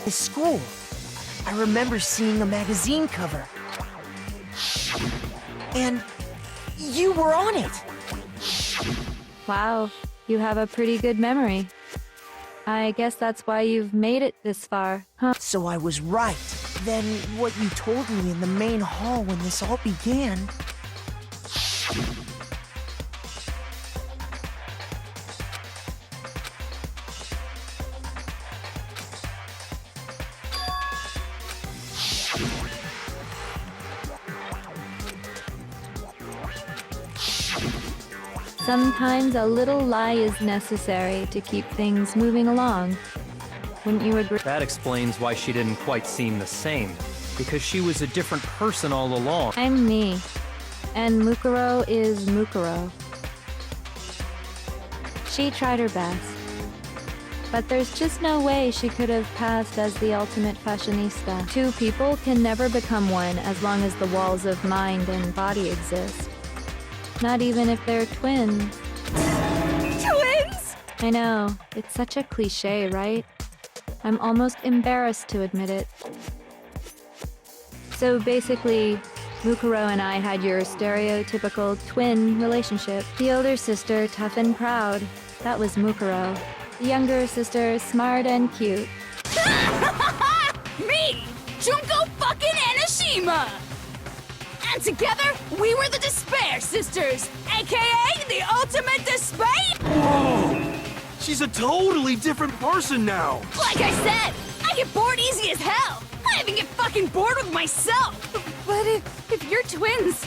The school. I remember seeing a magazine cover. And you were on it. Wow, you have a pretty good memory. I guess that's why you've made it this far, huh? So I was right. Then what you told me in the main hall when this all began... Sometimes a little lie is necessary to keep things moving along. Wouldn't you agree? That explains why she didn't quite seem the same. Because she was a different person all along. I'm me. And Mukuro is Mukuro. She tried her best. But there's just no way she could have passed as the ultimate fashionista. Two people can never become one as long as the walls of mind and body exist. Not even if they're twins. Twins? I know, it's such a cliche, right? I'm almost embarrassed to admit it. So basically, Mukuro and I had your stereotypical twin relationship. The older sister, tough and proud. That was Mukuro. The younger sister, smart and cute. Me! Junko fucking Enoshima! And together, we were the Despair Sisters, aka the Ultimate Despair! Whoa! She's a totally different person now! Like I said, I get bored easy as hell! I even get fucking bored with myself! But if you're twins,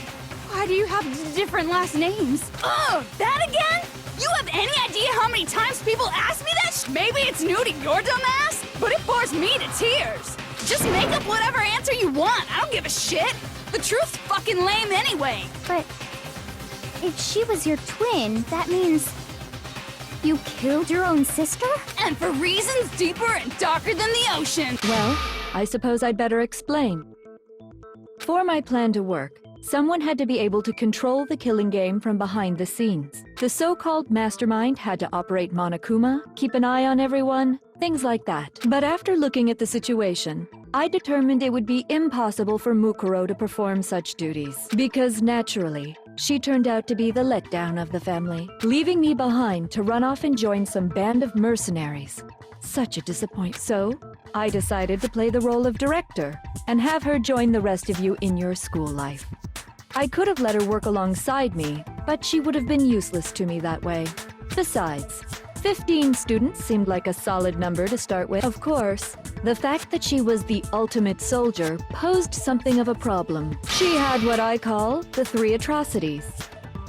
why do you have different last names? Ugh, that again? You have any idea how many times people ask me that? Maybe it's new to your dumb ass, but it bores me to tears. Just make up whatever answer you want, I don't give a shit! The truth's fucking lame anyway! But if she was your twin, that means you killed your own sister? And for reasons deeper and darker than the ocean! Well, I suppose I'd better explain. For my plan to work, someone had to be able to control the killing game from behind the scenes. The so-called mastermind had to operate Monokuma, keep an eye on everyone, things like that. But after looking at the situation, I determined it would be impossible for Mukuro to perform such duties. Because naturally, she turned out to be the letdown of the family, leaving me behind to run off and join some band of mercenaries. Such a disappointment. So, I decided to play the role of director and have her join the rest of you in your school life. I could have let her work alongside me, but she would have been useless to me that way. Besides, 15 students seemed like a solid number to start with. Of course, the fact that she was the ultimate soldier posed something of a problem. She had what I call the three atrocities.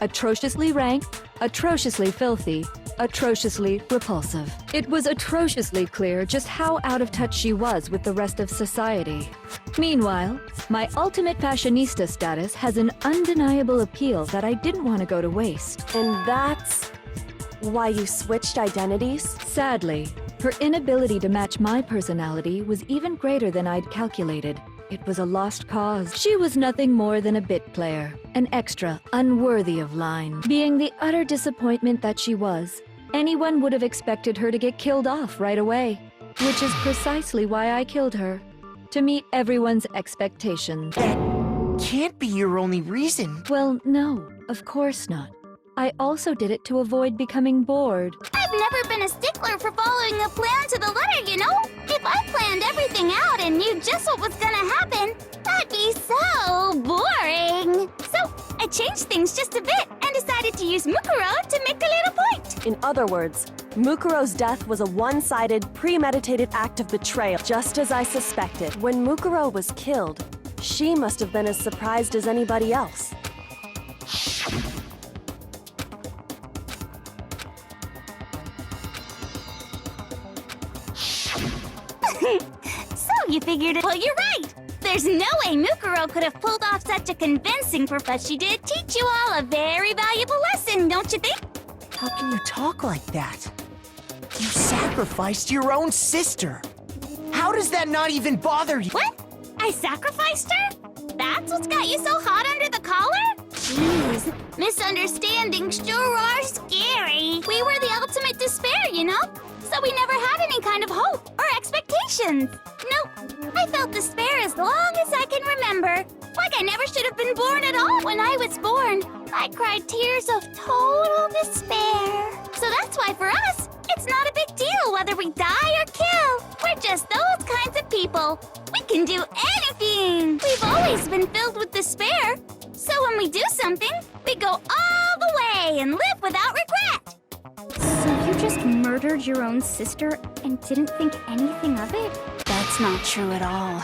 Atrociously ranked, atrociously filthy, atrociously repulsive. It was atrociously clear just how out of touch she was with the rest of society. Meanwhile, my ultimate fashionista status has an undeniable appeal that I didn't want to go to waste. And that's why you switched identities? Sadly, her inability to match my personality was even greater than I'd calculated. It was a lost cause. She was nothing more than a bit player, an extra unworthy of line. Being the utter disappointment that she was, anyone would have expected her to get killed off right away. Which is precisely why I killed her. To meet everyone's expectations. That can't be your only reason. Well, no, of course not. I also did it to avoid becoming bored. I've never been a stickler for following a plan to the letter, you know? If I planned everything out and knew just what was gonna happen, that'd be so boring. So I changed things just a bit and decided to use Mukuro to make a little point. In other words, Mukuro's death was a one-sided, premeditated act of betrayal, just as I suspected. When Mukuro was killed, she must have been as surprised as anybody else. So you figured it. Well, you're right. There's no way Mukuro could have pulled off such a convincing but she did teach you all a very valuable lesson, don't you think? How can you talk like that? You sacrificed your own sister. How does that not even bother you? What? I sacrificed her? That's what's got you so hot under the collar? Jeez, misunderstandings sure are scary. We were the ultimate despair, you know? So we never had any kind of hope or expectations. I felt despair as long as I can remember. Like I never should have been born at all. When I was born, I cried tears of total despair. So that's why for us, it's not a big deal whether we die or kill. We're just those kinds of people. We can do anything. We've always been filled with despair. So when we do something, we go all the way and live without regret. So you just murdered your own sister and didn't think anything of it? That's not true at all.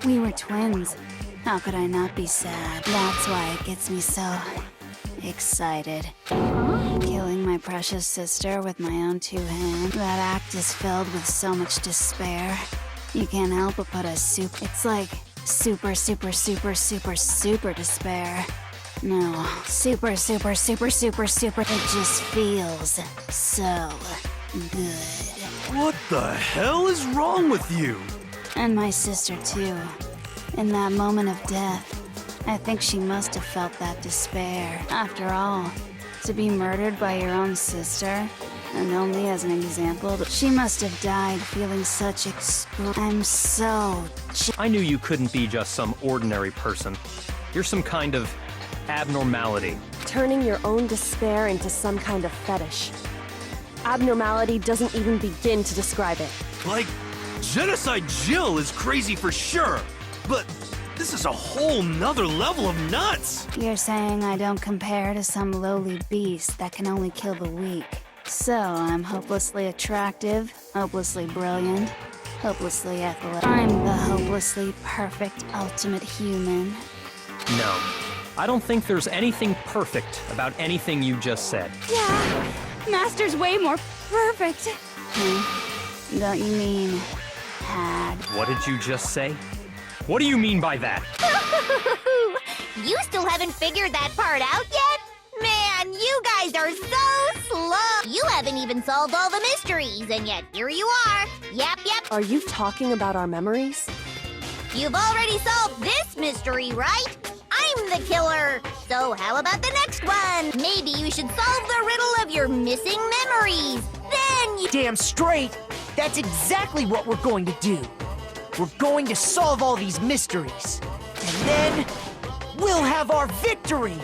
We were twins. How could I not be sad? That's why it gets me so excited. Killing my precious sister with my own two hands. That act is filled with so much despair. You can't help but put it's like super, super, super, super, super despair. No, super, super, super, super, super. It just feels so good. What the hell is wrong with you? And my sister, too. In that moment of death, I think she must have felt that despair. After all, to be murdered by your own sister, and only as an example, she must have died feeling such I'm so... I knew you couldn't be just some ordinary person. You're some kind of abnormality. Turning your own despair into some kind of fetish. Abnormality doesn't even begin to describe it. Like, Genocide Jill is crazy for sure, but this is a whole nother level of nuts! You're saying I don't compare to some lowly beast that can only kill the weak. So I'm hopelessly attractive, hopelessly brilliant, hopelessly athletic. I'm the hopelessly perfect ultimate human. No. I don't think there's anything perfect about anything you just said. Yeah, Master's way more perfect. Don't you mean had? What did you just say? What do you mean by that? You still haven't figured that part out yet? Man, you guys are so slow! You haven't even solved all the mysteries, and yet here you are. Yep. Are you talking about our memories? You've already solved this mystery, right? I'm the killer! So how about the next one? Maybe you should solve the riddle of your missing memories. Then you... Damn straight! That's exactly what we're going to do. We're going to solve all these mysteries. And then, we'll have our victory!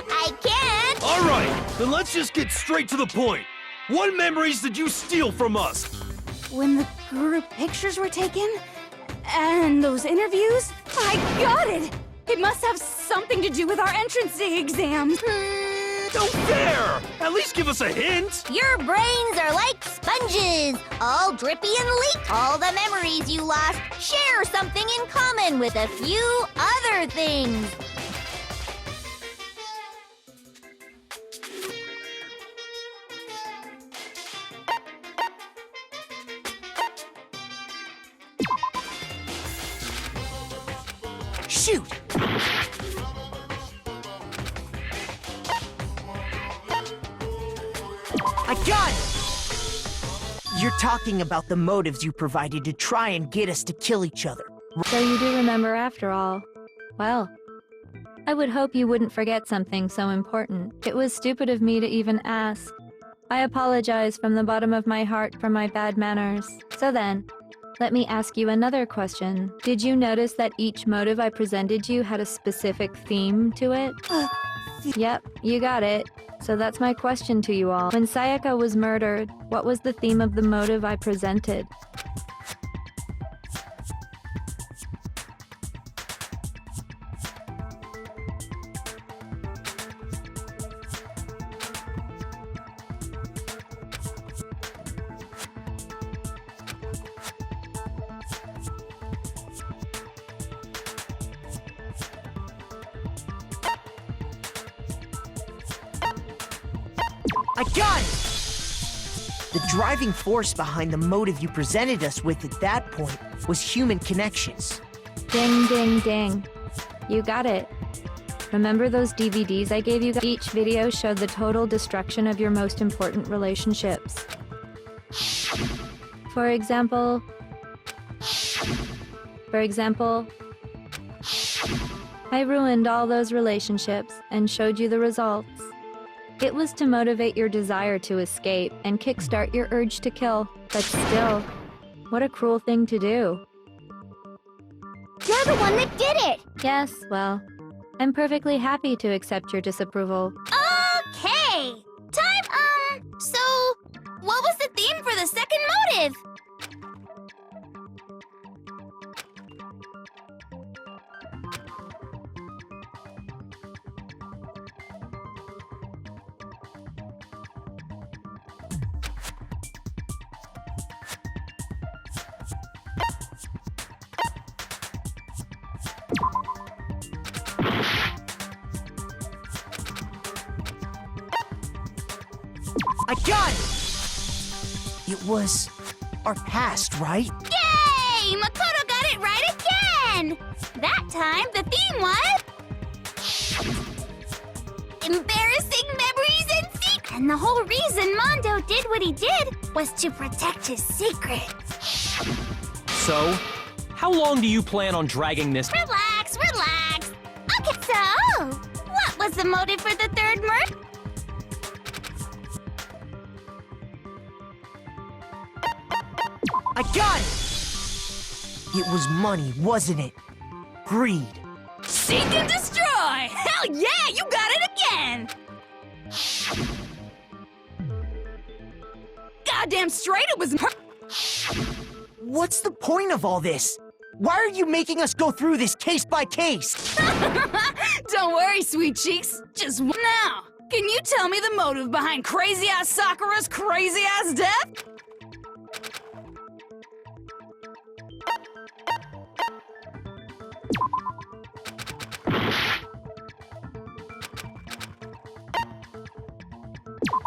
I can't! Alright, then let's just get straight to the point. What memories did you steal from us? When the group pictures were taken, and those interviews, I got it! It must have something to do with our entrance day exams. No fair! At least give us a hint! Your brains are like sponges, all drippy and leak. All the memories you lost share something in common with a few other things. Shoot! I got it! You're talking about the motives you provided to try and get us to kill each other. So you do remember after all. Well, I would hope you wouldn't forget something so important. It was stupid of me to even ask. I apologize from the bottom of my heart for my bad manners. So then, let me ask you another question. Did you notice that each motive I presented you had a specific theme to it? Yep, you got it. So that's my question to you all. When Sayaka was murdered, what was the theme of the motive I presented? I got it! The driving force behind the motive you presented us with at that point was human connections. Ding, ding, ding. You got it. Remember those DVDs I gave you? Each video showed the total destruction of your most important relationships. For example, I ruined all those relationships and showed you the results. It was to motivate your desire to escape and kickstart your urge to kill. But still, What a cruel thing to do. You're the one that did it! Yes, well, I'm perfectly happy to accept your disapproval. Okay! So, what was the theme for the second motive? I got it! It was our past, right? Yay! Makoto got it right again! That time, the theme was... embarrassing memories and secrets! And the whole reason Mondo did what he did was to protect his secret. So, how long do you plan on dragging this? Relax, relax! Okay, so... what was the motive for the third murder? I got it! It was money, wasn't it? Greed. Seek and destroy! Hell yeah, you got it again! Goddamn straight it was What's the point of all this? Why are you making us go through this case by case? Don't worry, sweet cheeks. Just now, can you tell me the motive behind crazy-ass Sakura's crazy-ass death?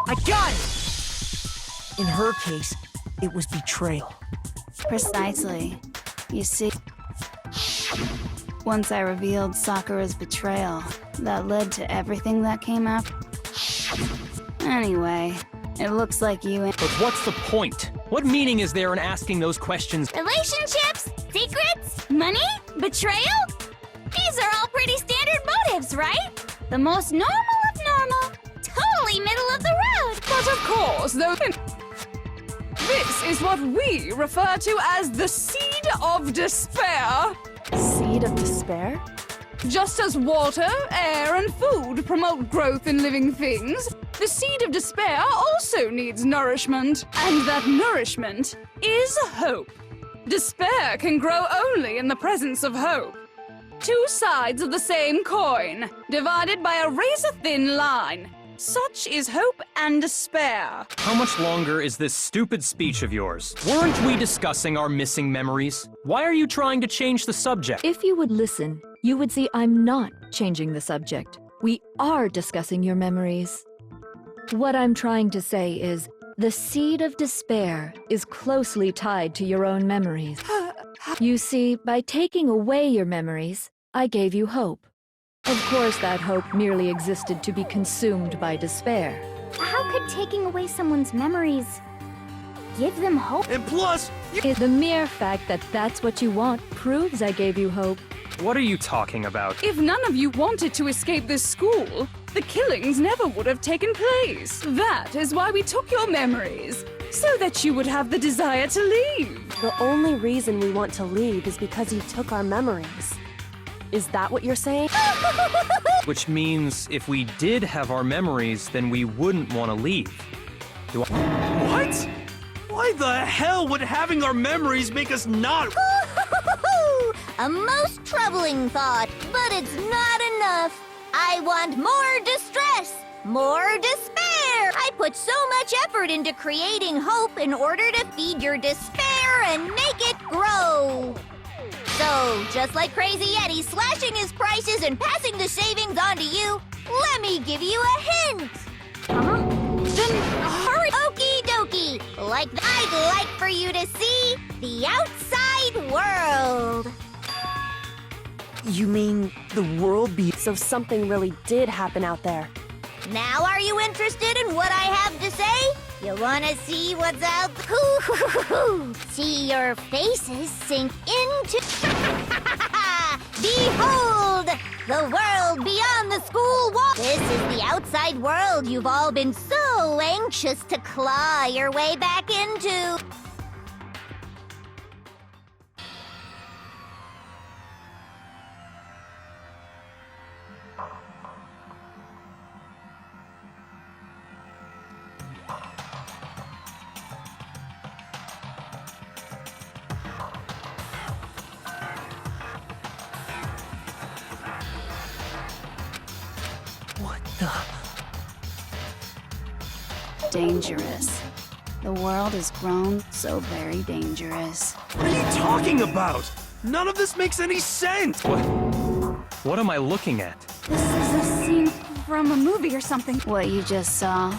I got it! In her case, it was betrayal. Precisely. You see, once I revealed Sakura's betrayal, that led to everything that came after. Anyway, it looks like you and... But what's the point? What meaning is there in asking those questions? Relationships? Secrets? Money? Betrayal? These are all pretty standard motives, right? The most normal of normal. Totally middle of the road. But of course, though, this is what we refer to as the seed of despair. Seed of despair? Just as water, air, and food promote growth in living things, the seed of despair also needs nourishment. And that nourishment is hope. Despair can grow only in the presence of hope. Two sides of the same coin, divided by a razor-thin line. Such is hope and despair. How much longer is this stupid speech of yours? Weren't we discussing our missing memories? Why are you trying to change the subject? If you would listen, you would see I'm not changing the subject. We are discussing your memories. What I'm trying to say is, the seed of despair is closely tied to your own memories. You see, by taking away your memories, I gave you hope. Of course, that hope merely existed to be consumed by despair. How could taking away someone's memories give them hope? And plus, The mere fact that that's what you want proves I gave you hope. What are you talking about? If none of you wanted to escape this school, the killings never would have taken place. That is why we took your memories, so that you would have the desire to leave. The only reason we want to leave is because you took our memories. Is that what you're saying? Which means if we did have our memories, then we wouldn't want to leave. what? Why the hell would having our memories make us not... A most troubling thought, but it's not enough. I want more distress, more despair. I put so much effort into creating hope in order to feed your despair and make it grow. So, just like Crazy Eddie slashing his prices and passing the savings on to you, let me give you a hint. Then hurry! Okie dokie. I'd like for you to see the outside world. You mean the world be... So something really did happen out there. Now are you interested in what I have to say? You wanna see what's out there? See your faces sink into... Behold! The world beyond the school wall! This is the outside world you've all been so anxious to claw your way back into. Dangerous. The world has grown so very dangerous. What are you talking about? None of this makes any sense! What am I looking at? This is a scene from a movie or something. What you just saw,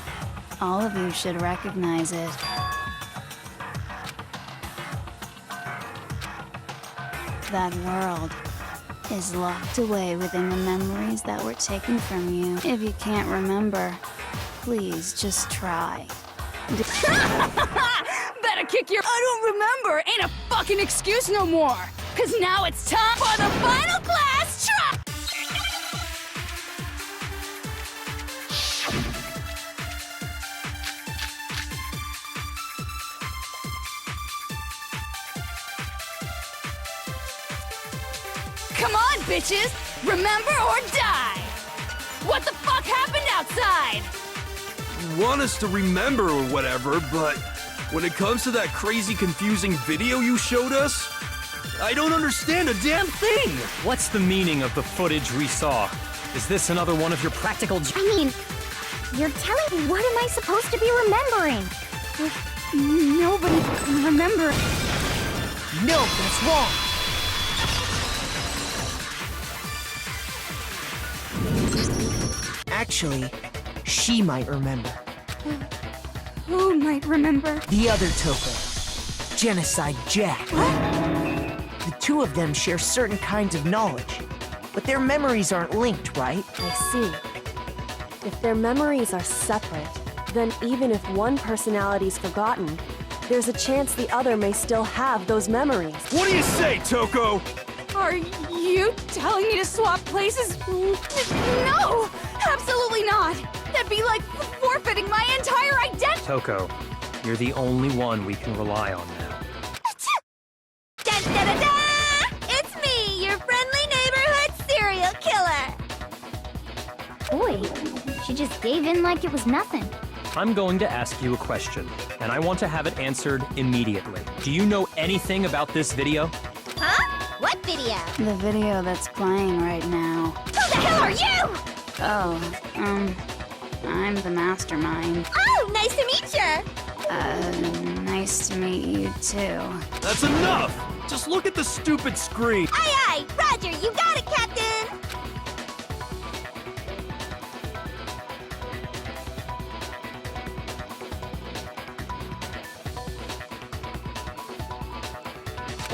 all of you should recognize it. That world is locked away within the memories that were taken from you. If you can't remember, please just try. Better kick your I don't remember ain't a fucking excuse no more. Cause now it's time for the final class try! Come on, bitches! Remember or die! What the fuck happened outside? You want us to remember or whatever, but when it comes to that crazy, confusing video you showed us, I don't understand a damn thing! What's the meaning of the footage we saw? Is this another one of your practical I mean, you're telling me what am I supposed to be remembering? Nobody can remember. No, that's wrong. Actually, she might remember. Who might remember? The other Toko, Genocide Jack. The two of them share certain kinds of knowledge, but their memories aren't linked, right? I see. If their memories are separate, then even if one personality's forgotten, there's a chance the other may still have those memories. What do you say, Toko? Are you telling me to swap places? No! Absolutely not! That'd be like forfeiting my entire identity! Toko, you're the only one we can rely on now. Da-da-da-da! It's me, your friendly neighborhood serial killer! Boy, she just gave in like it was nothing. I'm going to ask you a question, and I want to have it answered immediately. Do you know anything about this video? Huh? What video? The video that's playing right now. Who the hell are you? Oh, I'm the mastermind. Oh, nice to meet you! Nice to meet you too. That's enough! Just look at the stupid screen! Aye, aye! Roger, you got it, Captain!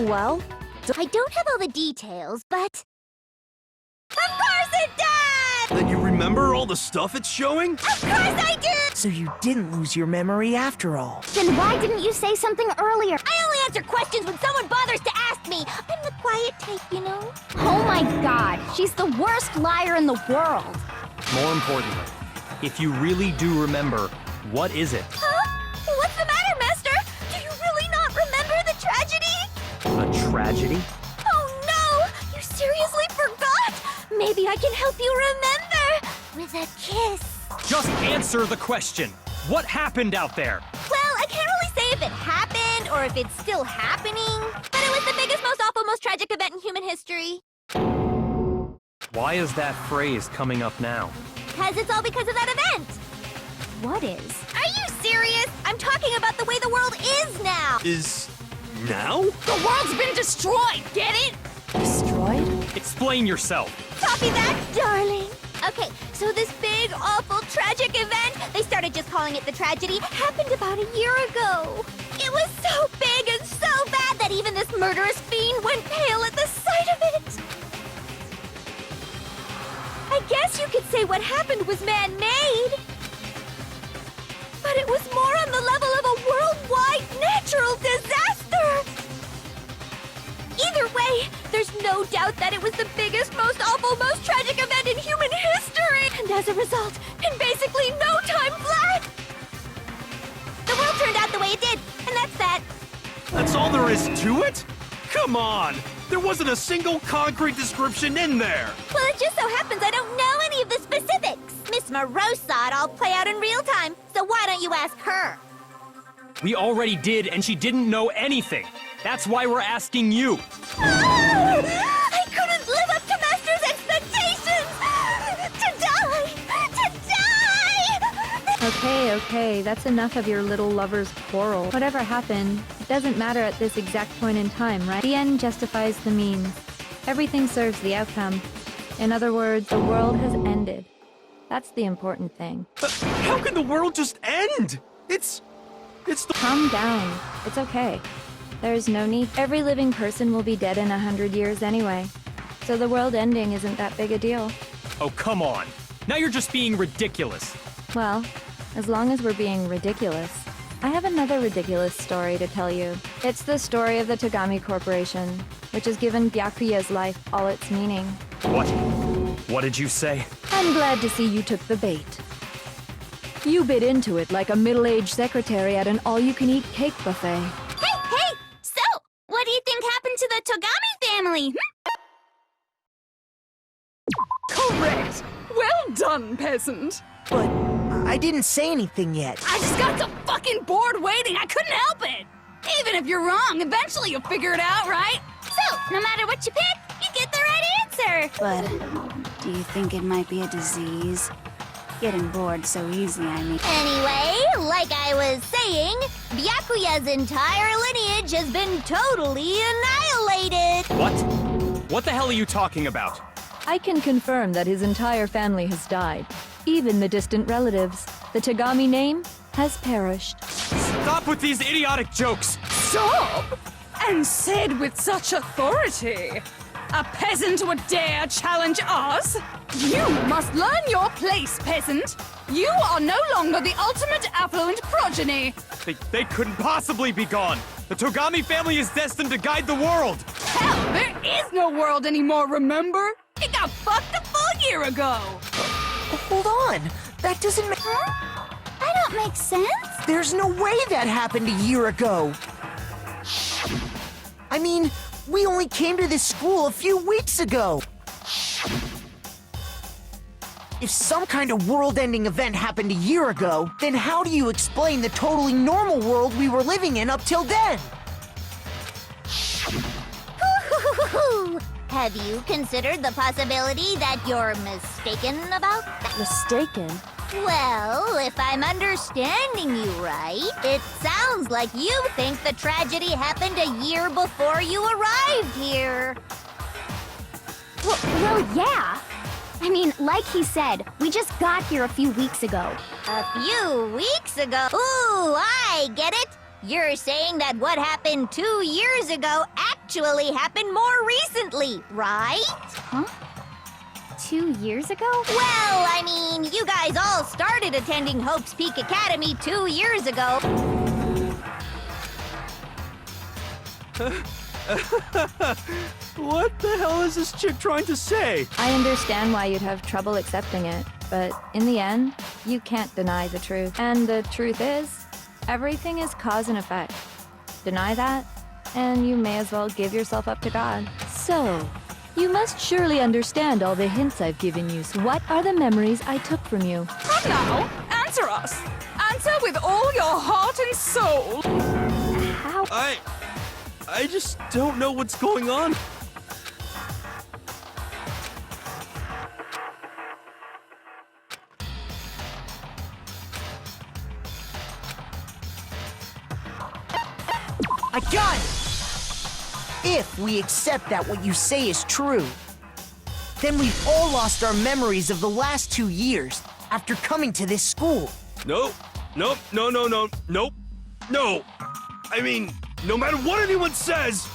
Well, I don't have all the details, but... Of course it does! Then you remember all the stuff it's showing? Of course I do! So you didn't lose your memory after all. Then why didn't you say something earlier? I only answer questions when someone bothers to ask me. I'm the quiet type, you know? Oh my god, she's the worst liar in the world. More importantly, if you really do remember, what is it? Huh? What's the matter, Master? Do you really not remember the tragedy? A tragedy? Oh no! You seriously forgot? Maybe I can help you remember with a kiss. Just answer the question. What happened out there? Well, I can't really say if it happened or if it's still happening, but it was the biggest, most awful, most tragic event in human history. Why is that phrase coming up now? Because it's all because of that event. What is? Are you serious? I'm talking about the way the world is now. Is... now? The world's been destroyed, get it? destroyed? Explain yourself. Copy that, darling. Okay, so this big, awful, tragic event, they started just calling it the tragedy, happened about a year ago. It was so big and so bad that even this murderous fiend went pale at the sight of it. I guess you could say what happened was man-made. But it was more on the level of a worldwide natural disaster. Either way, there's no doubt that it was the biggest, most awful, most tragic event in human history. And as a result, in basically no time flat, the world turned out the way it did, and that's that. That's all there is to it? Come on! There wasn't a single concrete description in there! Well, it just so happens I don't know any of the specifics. Miss Moreau saw it all play out in real time, so why don't you ask her? We already did, and she didn't know anything. That's why we're asking you. I couldn't live up to Master's expectations! To die! To Okay, that's enough of your little lover's quarrel. Whatever happened, it doesn't matter at this exact point in time, right? The end justifies the means. Everything serves the outcome. In other words, the world has ended. That's the important thing. How can the world just end? It's the... Calm down. It's okay. There's no need. Every living person will be dead in 100 years anyway. So the world ending isn't that big a deal. Oh, come on. Now you're just being ridiculous. Well, as long as we're being ridiculous, I have another ridiculous story to tell you. It's the story of the Togami Corporation, which has given Byakuya's life all its meaning. What? What did you say? I'm glad to see you took the bait. You bit into it like a middle-aged secretary at an all-you-can-eat cake buffet. Hey! So, what do you think happened to the Togami family? Correct! Well done, peasant! But I didn't say anything yet. I just got so fucking bored waiting, I couldn't help it! Even if you're wrong, eventually you'll figure it out, right? So, no matter what you pick, you get the right answer! But do you think it might be a disease? Getting bored so easy, I mean. Anyway, like I was saying, Byakuya's entire lineage has been totally annihilated! What? What the hell are you talking about? I can confirm that his entire family has died. Even the distant relatives. The Togami name has perished. Stop with these idiotic jokes! Stop! And said with such authority! A peasant would dare challenge us? You must learn your place, peasant! You are no longer the ultimate affluent progeny! They couldn't possibly be gone! The Togami family is destined to guide the world! Hell, there is no world anymore, remember? It got fucked a full year ago! Hold on. That doesn't make... Huh? I don't make sense. There's no way that happened a year ago. I mean, we only came to this school a few weeks ago. If some kind of world-ending event happened a year ago, then how do you explain the totally normal world we were living in up till then? Have you considered the possibility that you're mistaken about that? Mistaken? Well, if I'm understanding you right, it sounds like you think the tragedy happened a year before you arrived here. Well, yeah. I mean, like he said, we just got here a few weeks ago. A few weeks ago? Ooh, I get it. You're saying that what happened 2 years ago actually happened more recently, right? Huh? 2 years ago? Well, I mean, you guys all started attending Hope's Peak Academy 2 years ago. What the hell is this chick trying to say? I understand why you'd have trouble accepting it, but in the end, you can't deny the truth. And the truth is, everything is cause and effect. Deny that, and you may as well give yourself up to God. So, you must surely understand all the hints I've given you. So what are the memories I took from you? Come now, answer us! Answer with all your heart and soul! How? I just don't know what's going on. I got it! If we accept that what you say is true, then we've all lost our memories of the last 2 years after coming to this school. Nope. No. I mean, no matter what anyone says...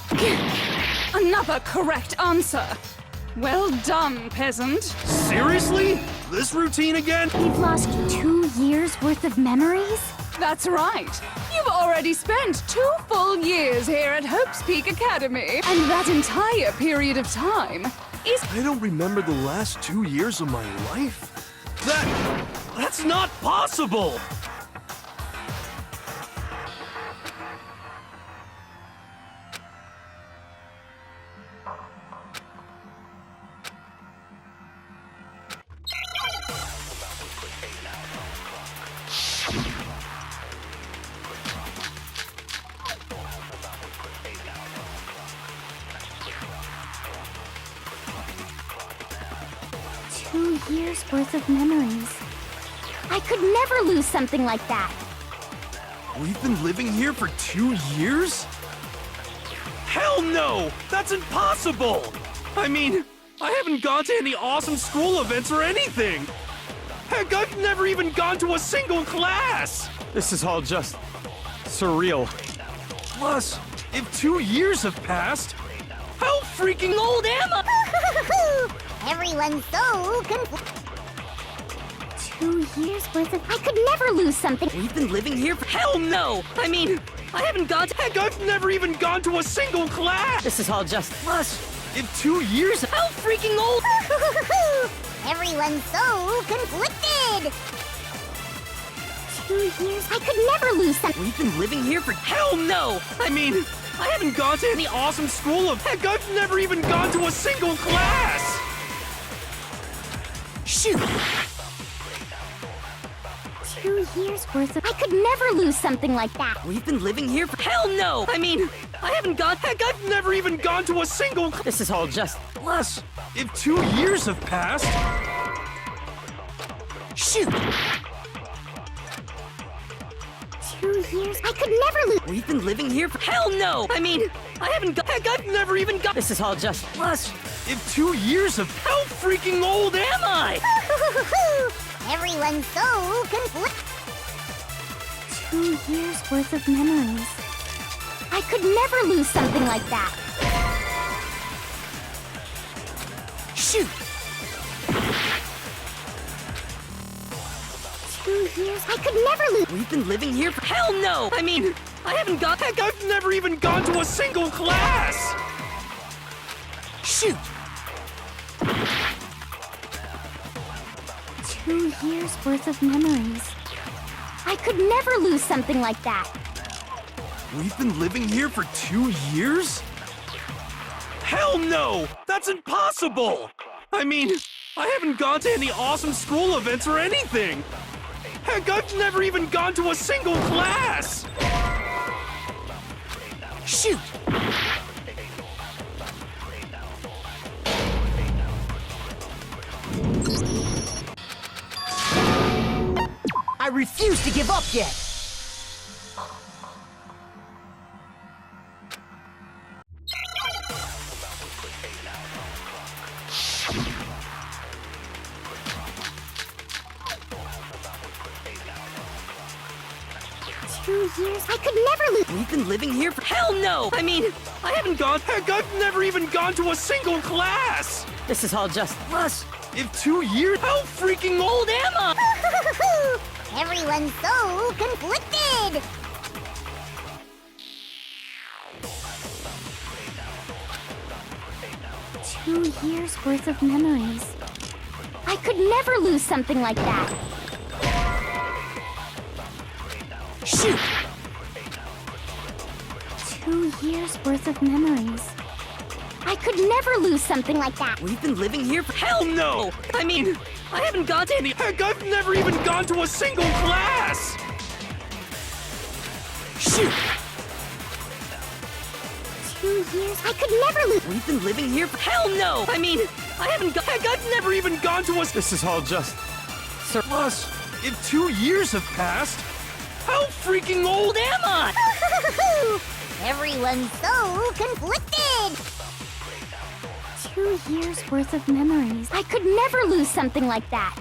Another correct answer! Well done, peasant. Seriously? This routine again? We've lost 2 years worth of memories? That's right. You've already spent 2 full years here at Hope's Peak Academy, and that entire period of time is... I don't remember the last 2 years of my life. That's not possible! Years worth of memories. I could never lose something like that. We've been living here for 2 years? Hell no! That's impossible! I mean, I haven't gone to any awesome school events or anything! Heck, I've never even gone to a single class! This is all just surreal. Plus, if 2 years have passed, how freaking old am I? Everyone's so confused. 2 years worth of. I could never lose something. We've been living here for. Hell no! I mean, I haven't gone to. Heck, I've never even gone to a single class! This is all just. Plus, if 2 years. How freaking old? Everyone's so conflicted. 2 years. I could never lose something. We've been living here for. Hell no! I mean, I haven't gone to any Awesome school of. Heck, I've never even gone to a single class! Shoot! 2 years worth of. I could never lose something like that. We've been living here for. Hell no! I mean, I haven't gone. Heck, I've never even gone to a single. This is all just. Plus, if 2 years have passed. Shoot! 2 years. I could never lose. We've been living here for. Hell no! I mean, I haven't gone. Heck, I've never even gone. This is all just. Plus, if 2 years have. How freaking old am I? Everyone's so conflicted. 2 years worth of memories. I could never lose something like that. Shoot! 2 years. I could never lose. We've been living here for. Hell no! I mean, I haven't gone. Heck, I've never even gone to a single class! Shoot! 2 years worth of memories. I could never lose something like that. We've been living here for 2 years? Hell no! That's impossible! I mean, I haven't gone to any awesome school events or anything! Heck, I've never even gone to a single class! Shoot! I refuse to give up yet! Years. I could never lose. We've been living here for. Hell no! I mean, I haven't gone. Heck, I've never even gone to a single class! This is all just. Plus, if 2 years. How freaking old am I? Everyone's so conflicted. 2 years worth of memories. I could never lose something like that. Shoot! 2 years worth of memories. I could never lose something like that. We've been living here for. Hell no! I mean, I haven't gone to any. Heck, I've never even gone to a single class! Shoot! 2 years. I could never lose. We've been living here for. Hell no! I mean, I haven't gone. Heck, I've never even gone to a. This is all just. Plus, if 2 years have passed, how freaking old am I? Everyone's so conflicted. 2 years worth of memories. I could never lose something like that.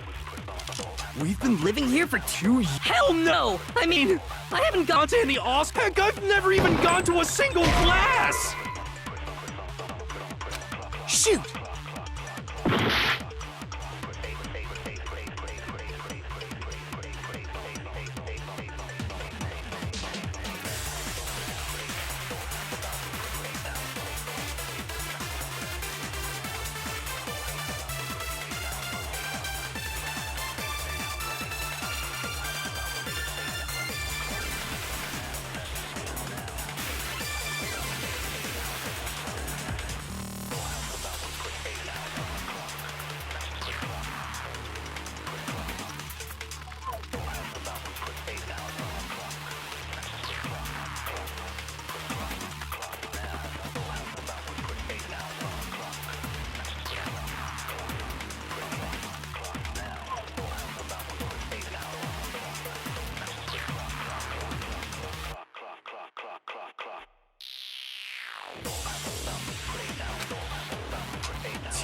We've been living here for 2 years. Hell no! I mean, I haven't gone to any awesome. Heck, I've never even gone to a single class! Shoot!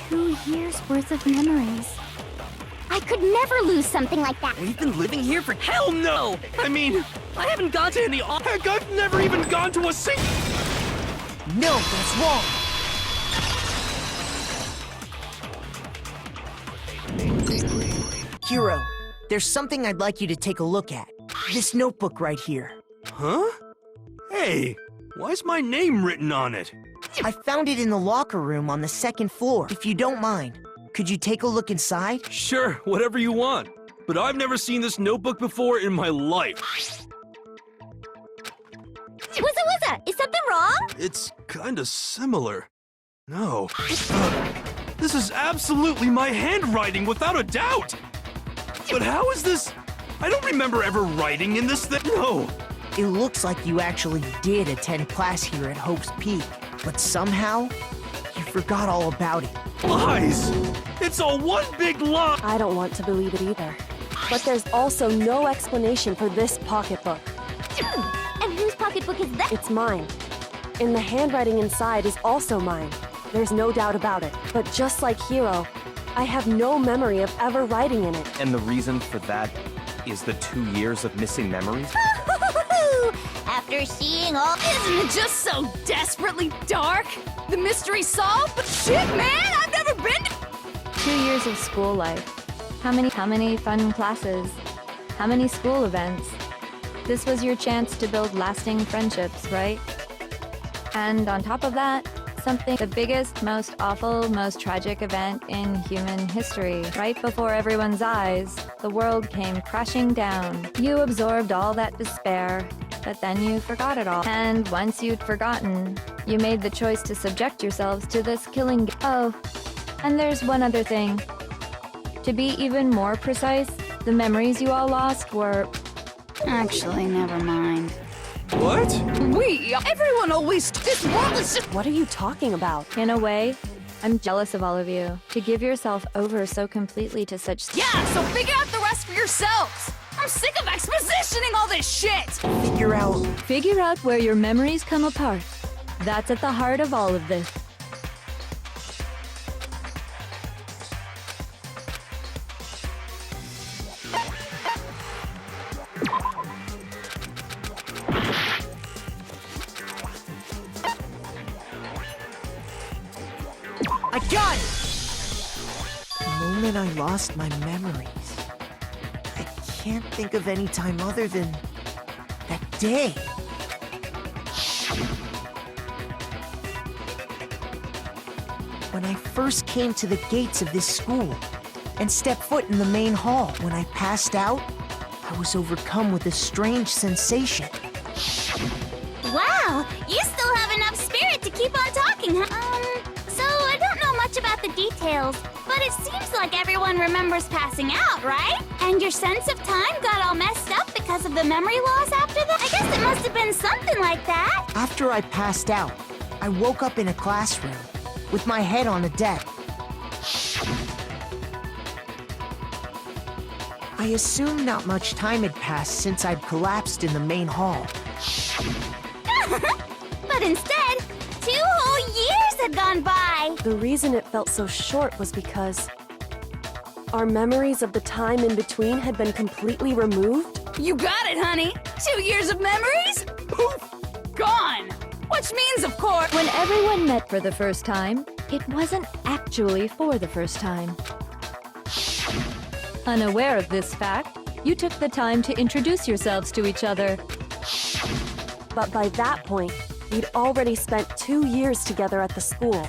2 years worth of memories. I could never lose something like that. We've been living here for— Hell no! I mean, I haven't gone to any— Heck, I've never even gone to a sing— No, that's wrong. Hero, there's something I'd like you to take a look at. This notebook right here. Huh? Hey, why's my name written on it? I found it in the locker room on the 2nd floor. If you don't mind, could you take a look inside? Sure, whatever you want. But I've never seen this notebook before in my life. Wuzza, is something wrong? It's kinda similar. No. This is absolutely my handwriting, without a doubt! But how is this— I don't remember ever writing in this thing. No. It looks like you actually did attend class here at Hope's Peak, but somehow, you forgot all about it. Lies! It's all one big lie! I don't want to believe it either. But there's also no explanation for this pocketbook. And whose pocketbook is that? It's mine. And the handwriting inside is also mine. There's no doubt about it. But just like Hiro, I have no memory of ever writing in it. And the reason for that is the 2 years of missing memories? After seeing all Isn't it just so desperately dark? The mystery solved? But shit, man, I've never been to— 2 years of school life. How many fun classes? How many school events? This was your chance to build lasting friendships, right? And on top of that, the biggest, most awful, most tragic event in human history. Right before everyone's eyes, the world came crashing down. You absorbed all that despair, but then you forgot it all. And once you'd forgotten, you made the choice to subject yourselves to this killing. Oh, and there's one other thing. To be even more precise, the memories you all lost were— Actually, never mind. What? Everyone always— This world is just— What are you talking about? in a way, I'm jealous of all of you. To give yourself over so completely to such— Yeah, so figure out the rest for yourselves! I'm sick of expositioning all this shit! Figure out where your memories come apart. That's at the heart of all of this. I got it! The moment I lost my memories, I can't think of any time other than that day. When I first came to the gates of this school and stepped foot in the main hall, when I passed out, I was overcome with a strange sensation. Wow, you still have enough spirit to keep on talking, huh? So I don't know much about the details, but it seems like everyone remembers passing out, right? And your sense of time got all messed up because of the memory loss after that? I guess it must have been something like that. After I passed out, I woke up in a classroom with my head on a desk. I assumed not much time had passed since I'd collapsed in the main hall. But instead, 2 whole years had gone by. The reason it felt so short was because our memories of the time in between had been completely removed. You got it, honey! 2 years of memories? Poof! Gone! Which means, of course— When everyone met for the first time, it wasn't actually for the first time. Unaware of this fact, you took the time to introduce yourselves to each other. But by that point, we'd already spent 2 years together at the school.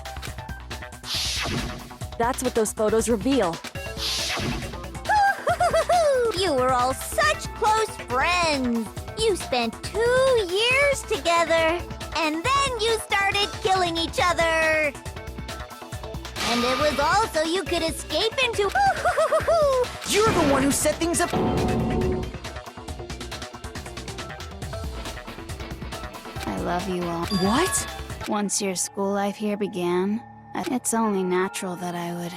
That's what those photos reveal. You were all such close friends. You spent 2 years together, and then you started killing each other. And it was all so you could escape into— You're the one who set things up. I love you all. What? Once your school life here began, it's only natural that I would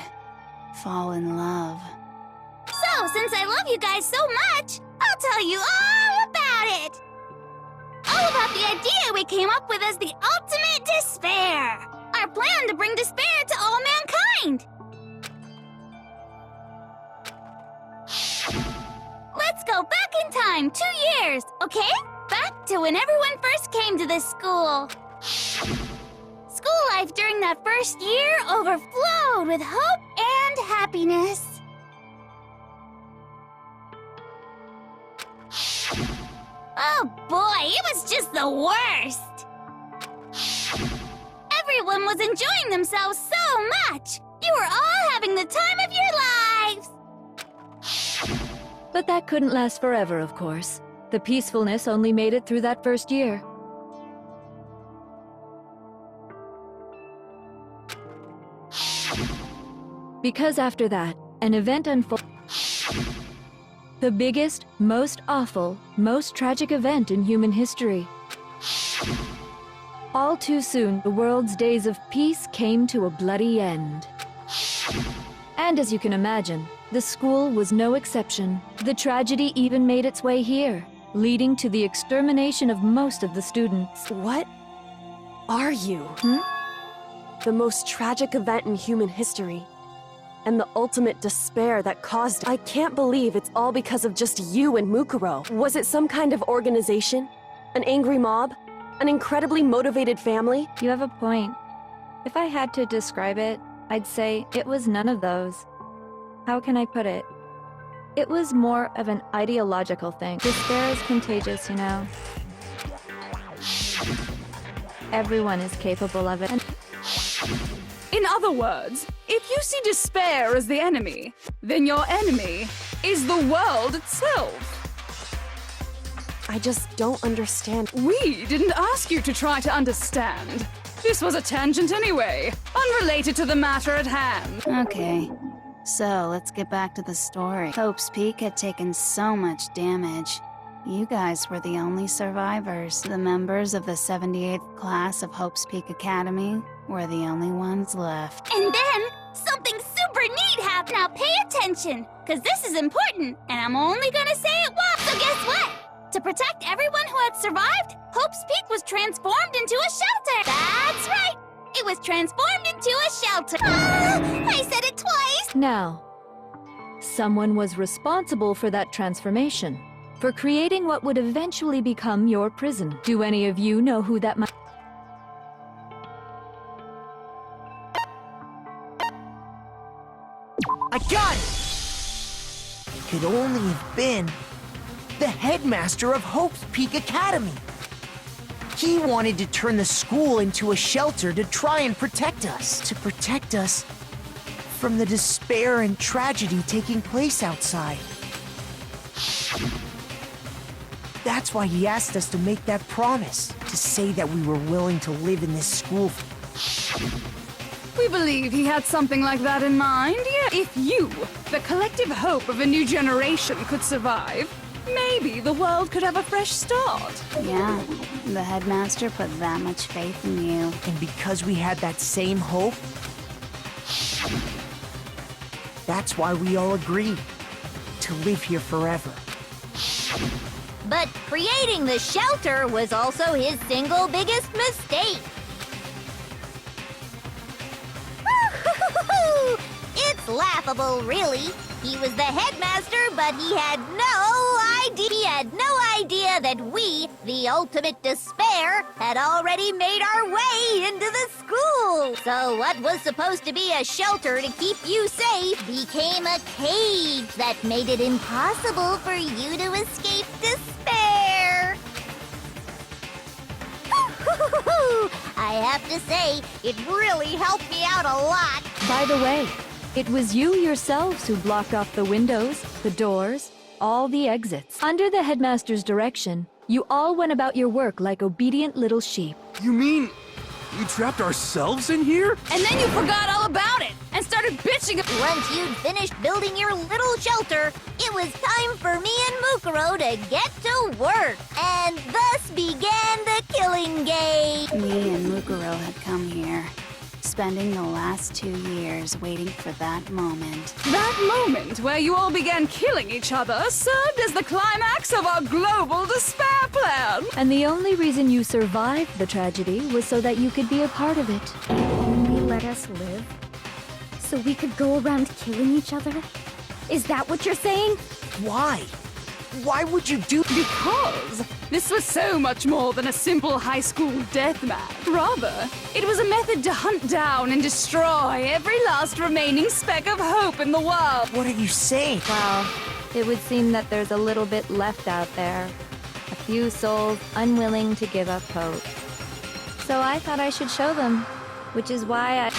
fall in love. So, since I love you guys so much, I'll tell you all about it. All about the idea we came up with as the ultimate despair. Our plan to bring despair to all mankind. around 2 years, okay? Back to when everyone first came to this school. School life during that first year overflowed with hope and happiness. Oh boy, it was just the worst! Everyone was enjoying themselves so much! You were all having the time of your lives! But that couldn't last forever, of course. The peacefulness only made it through that first year. Because after that, an event unfolded. The biggest, most awful, most tragic event in human history. All too soon, the world's days of peace came to a bloody end. And as you can imagine, the school was no exception. The tragedy even made its way here, leading to the extermination of most of the students. What are you? The most tragic event in human history. And the ultimate despair that caused— I can't believe it's all because of just you and Mukuro. Was it some kind of organization? An angry mob? An incredibly motivated family? You have a point. If I had to describe it, I'd say it was none of those. How can I put it? It was more of an ideological thing. Despair is contagious, you know. Everyone is capable of it. In other words, if you see despair as the enemy, then your enemy is the world itself. I just don't understand. We didn't ask you to try to understand. This was a tangent anyway, unrelated to the matter at hand. Okay, so let's get back to the story. Hope's Peak had taken so much damage. You guys were the only survivors. The members of the 78th class of Hope's Peak Academy were the only ones left. And then, something super neat happened. Now pay attention, because this is important, and I'm only gonna say it once. So guess what? To protect everyone who had survived, Hope's Peak was transformed into a shelter. That's right. It was transformed into a shelter. I said it twice. Now, someone was responsible for that transformation, for creating what would eventually become your prison. Do any of you know who that might— I got it! It could only have been the headmaster of Hope's Peak Academy. He wanted to turn the school into a shelter to try and protect us. To protect us from the despair and tragedy taking place outside. That's why he asked us to make that promise, to say that we were willing to live in this school. We believe he had something like that in mind, yeah. If you, the collective hope of a new generation, could survive, maybe the world could have a fresh start. Yeah, the headmaster put that much faith in you. And because we had that same hope, that's why we all agreed to live here forever. But creating the shelter was also his single biggest mistake. It's laughable, really. He was the headmaster, but he had no idea. He had no idea that we, the ultimate despair, had already made our way into the school. So what was supposed to be a shelter to keep you safe became a cage that made it impossible for you to escape despair. I have to say, it really helped me out a lot. By the way, it was you yourselves who blocked off the windows, the doors, all the exits. Under the headmaster's direction, you all went about your work like obedient little sheep. You mean we trapped ourselves in here? And then you forgot all about it and started bitching. Once you'd finished building your little shelter, it was time for me and Mukuro to get to work. And thus began the killing game. Me and Mukuro had come here, spending the last 2 years waiting for that moment. That moment where you all began killing each other served as the climax of our global despair plan. And the only reason you survived the tragedy was so that you could be a part of it. Only let us live? So we could go around killing each other? Is that what you're saying? Why? Why would you do... Because this was so much more than a simple high school deathmatch. Rather, it was a method to hunt down and destroy every last remaining speck of hope in the world. What are you saying? Well, it would seem that there's a little bit left out there. A few souls unwilling to give up hope. So I thought I should show them, which is why I...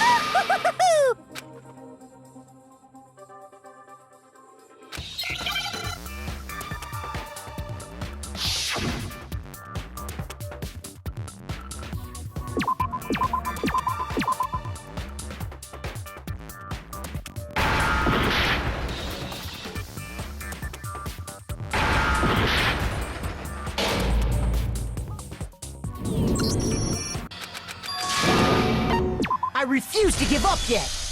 I refuse to give up yet!